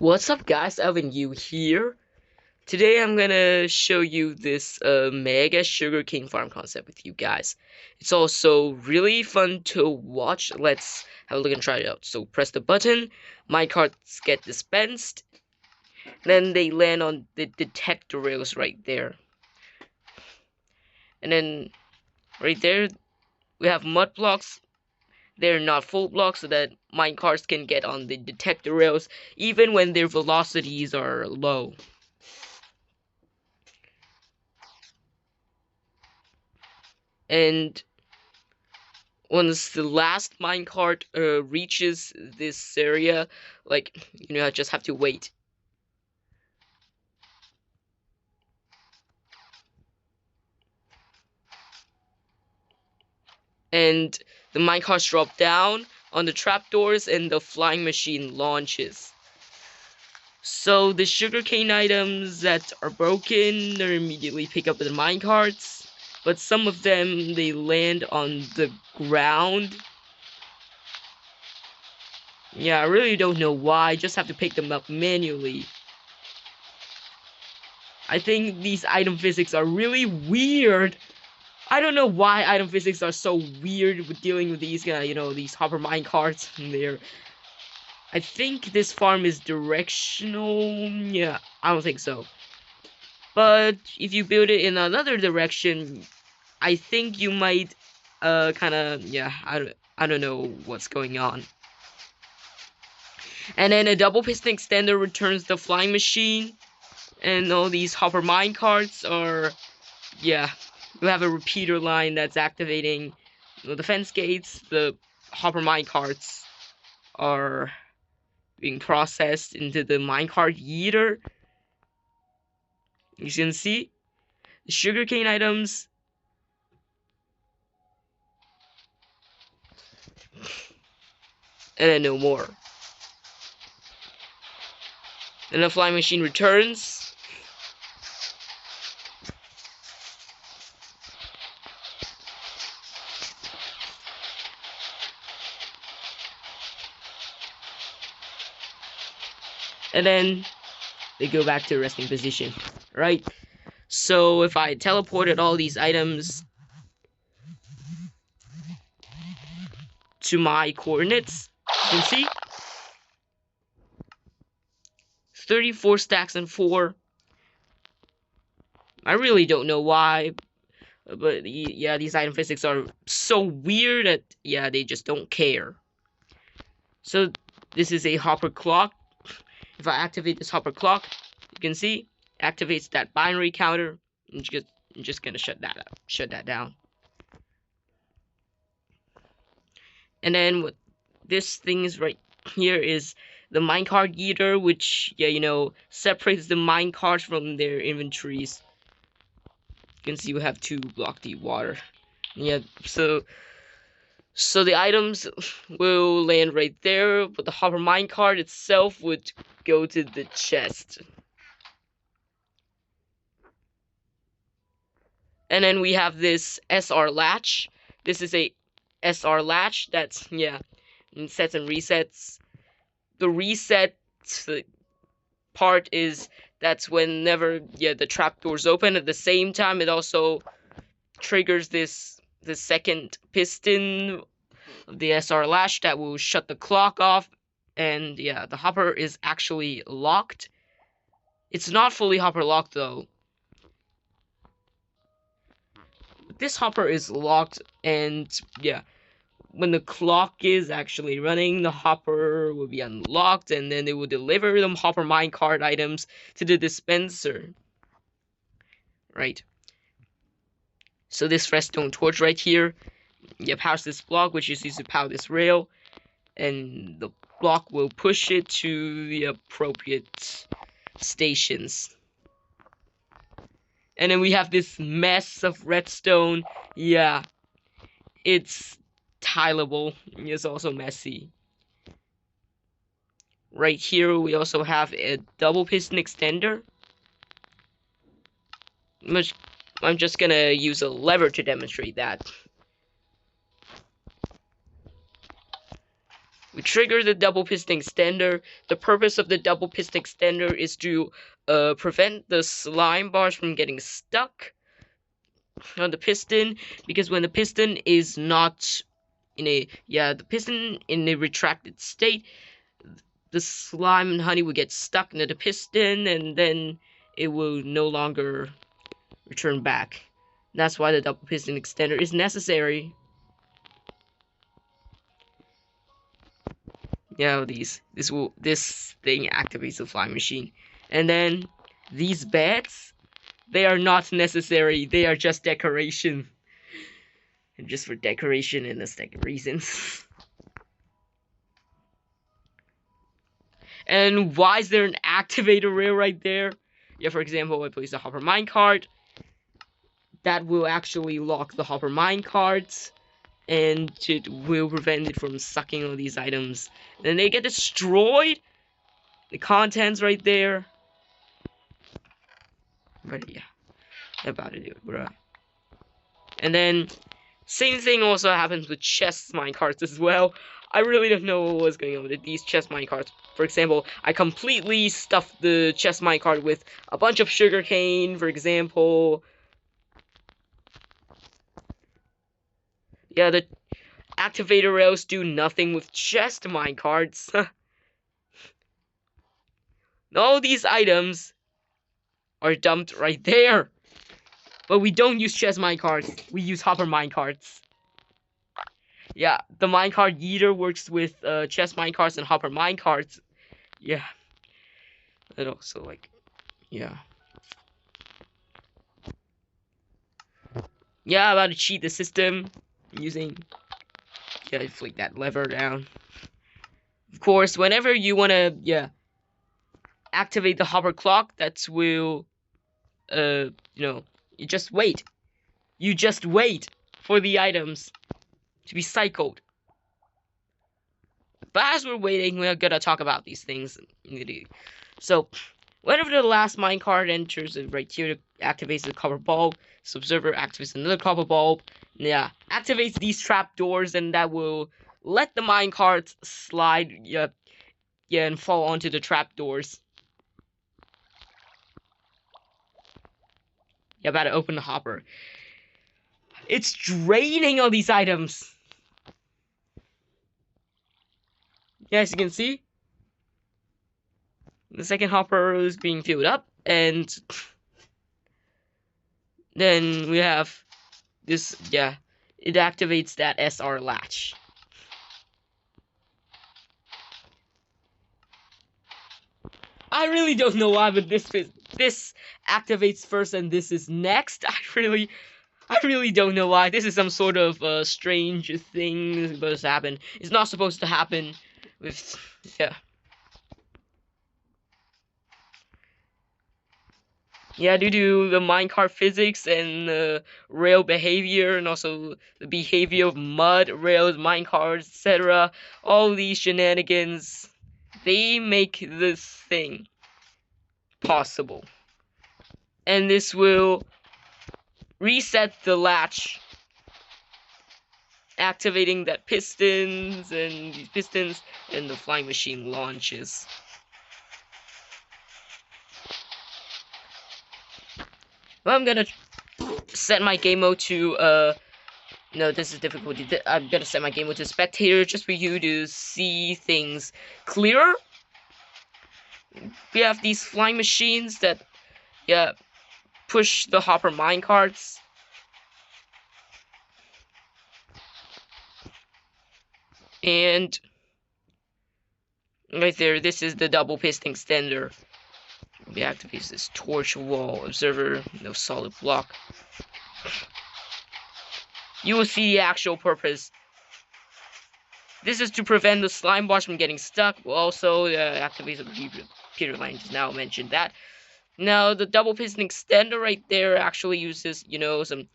What's up guys, Elvin you here. Today I'm gonna show you this mega sugarcane farm concept with you guys. It's also really fun to watch. Let's have a look and try it out. So press the button, minecarts get dispensed, then they land on the detector rails right there. And then right there we have mud blocks. They're not full blocks so that minecarts can get on the detector rails even when their velocities are low. And once the last minecart reaches this area, like, I just have to wait. And the minecarts drop down on the trapdoors and the flying machine launches. So the sugarcane items that are broken are immediately picked up with the minecarts, but some of them, they land on the ground. Yeah, I really don't know why. I just have to pick them up manually. I think these item physics are really weird. I don't know why item physics are so weird with dealing with these, these hopper minecarts. I think this farm is directional. Yeah, I don't think so. But if you build it in another direction, I think you might, I don't know what's going on. And then a double piston extender returns the flying machine. And all these hopper minecarts are, we have a repeater line that's activating the fence gates. The hopper minecarts are being processed into the minecart yeeter. You can see the sugarcane items. And then no more. Then the flying machine returns. And then they go back to resting position, right? So if I teleported all these items to my coordinates, you can see 34 stacks and 4. I really don't know why, but yeah, these item physics are so weird that, they just don't care. So this is a hopper clock. If I activate this hopper clock, you can see activates that binary counter. I'm just gonna shut that down. And then what this thing is right here is the minecart yeeter, which separates the minecarts from their inventories. You can see we have 2 block deep water. Yeah, so the items will land right there, but the hopper minecart itself would go to the chest. And then we have this SR latch. This is a SR latch that's, sets and resets. The reset part is that's whenever, the trapdoors open. At the same time, it also triggers the second piston of the SR latch that will shut the clock off. And the hopper is actually locked. It's not fully hopper locked though. This hopper is locked, and when the clock is actually running, the hopper will be unlocked, and then they will deliver them hopper minecart items to the dispenser. Right. So this redstone torch right here, powers this block, which is used to power this rail, and the block will push it to the appropriate stations. And then we have this mess of redstone. Yeah, it's tileable. It's also messy. Right here, we also have a double piston extender. I'm just gonna use a lever to demonstrate that. We trigger the double piston extender. The purpose of the double piston extender is to prevent the slime bars from getting stuck on the piston, because when the piston is not in the piston in a retracted state, the slime and honey will get stuck into the piston, and then it will no longer return back. That's why the double piston extender is necessary. Yeah, this thing activates the flying machine. And then these beds, they are not necessary. They are just decoration. And just for decoration and aesthetic reasons. And why is there an activator rail right there? Yeah, for example, I place a hopper minecart. That will actually lock the hopper minecarts, and it will prevent it from sucking all these items. Then they get destroyed. The contents right there. But yeah, about to do it, bro. And then same thing also happens with chest minecarts as well. I really don't know what was going on with these chest minecarts. For example, I completely stuffed the chest minecart with a bunch of sugarcane, for example. Yeah, the activator rails do nothing with chest minecarts. All these items are dumped right there. But we don't use chest minecarts. We use hopper minecarts. Yeah, the minecart yeeter works with chest minecarts and hopper minecarts. Yeah. And also, like, yeah. Yeah, I'm about to cheat the system using, flick that lever down. Of course, whenever you want to, activate the hopper clock, that will, you just wait. You just wait for the items to be cycled. But as we're waiting, we're gonna talk about these things. So, whenever the last minecart enters right here, it activates the copper bulb. This observer activates another copper bulb. Yeah, activates these trapdoors, and that will let the minecart slide, and fall onto the trapdoors. Yeah, about to open the hopper. It's draining all these items. Yeah, as you can see, the second hopper is being filled up, and then we have this, it activates that SR latch. I really don't know why, but this activates first and this is next. I really don't know why. This is some sort of strange thing supposed to happen. It's not supposed to happen with, Yeah, due to the minecart physics and the rail behavior, and also the behavior of mud, rails, minecarts, etc. All these shenanigans, they make this thing possible. And this will reset the latch, activating that pistons, and these pistons, and the flying machine launches. Well, I'm gonna set my game mode to, no, this is difficulty. I'm gonna set my game mode to spectator just for you to see things clearer. We have these flying machines that, push the hopper minecarts. And right there, this is the double piston extender. We activate this torch wall observer, no solid block. You will see the actual purpose. This is to prevent the slime bars from getting stuck. We'll also activate the repeater line. Just now mentioned that. Now the double piston extender right there actually uses, some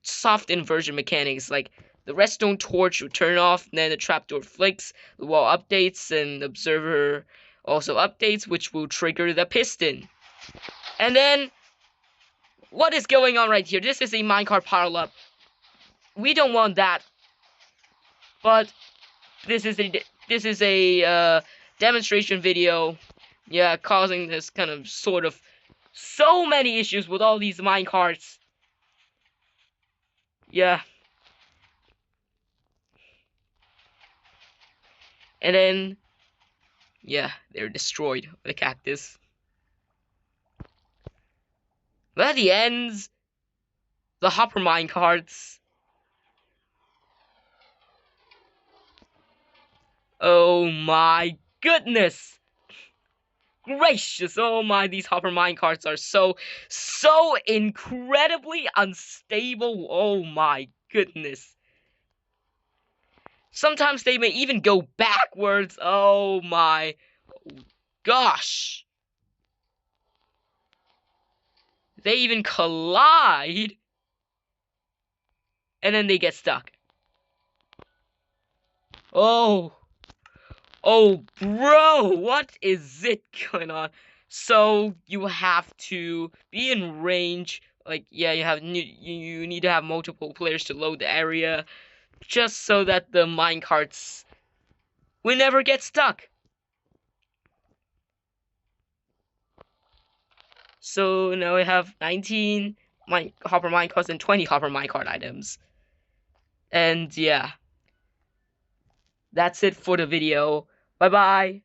soft inversion mechanics, like the redstone torch will turn off, and then the trapdoor flicks, the wall updates, and the observer also updates, which will trigger the piston. And then, what is going on right here? This is a minecart power up. We don't want that. But this is a demonstration video. Yeah, causing this kind of sort of so many issues with all these minecarts. Yeah. And then, yeah, they're destroyed with a cactus. But at the end, the hopper minecarts. Oh my goodness! Gracious! Oh my, these hopper minecarts are so incredibly unstable. Oh my goodness. Sometimes they may even go backwards. Oh my gosh. They even collide. And then they get stuck. Oh. Oh, bro, what is it going on? So you have to be in range. Like, yeah, you need to have multiple players to load the area, just so that the minecarts will never get stuck. So now we have 19 hopper minecarts and 20 hopper minecart items. And yeah, that's it for the video. Bye bye.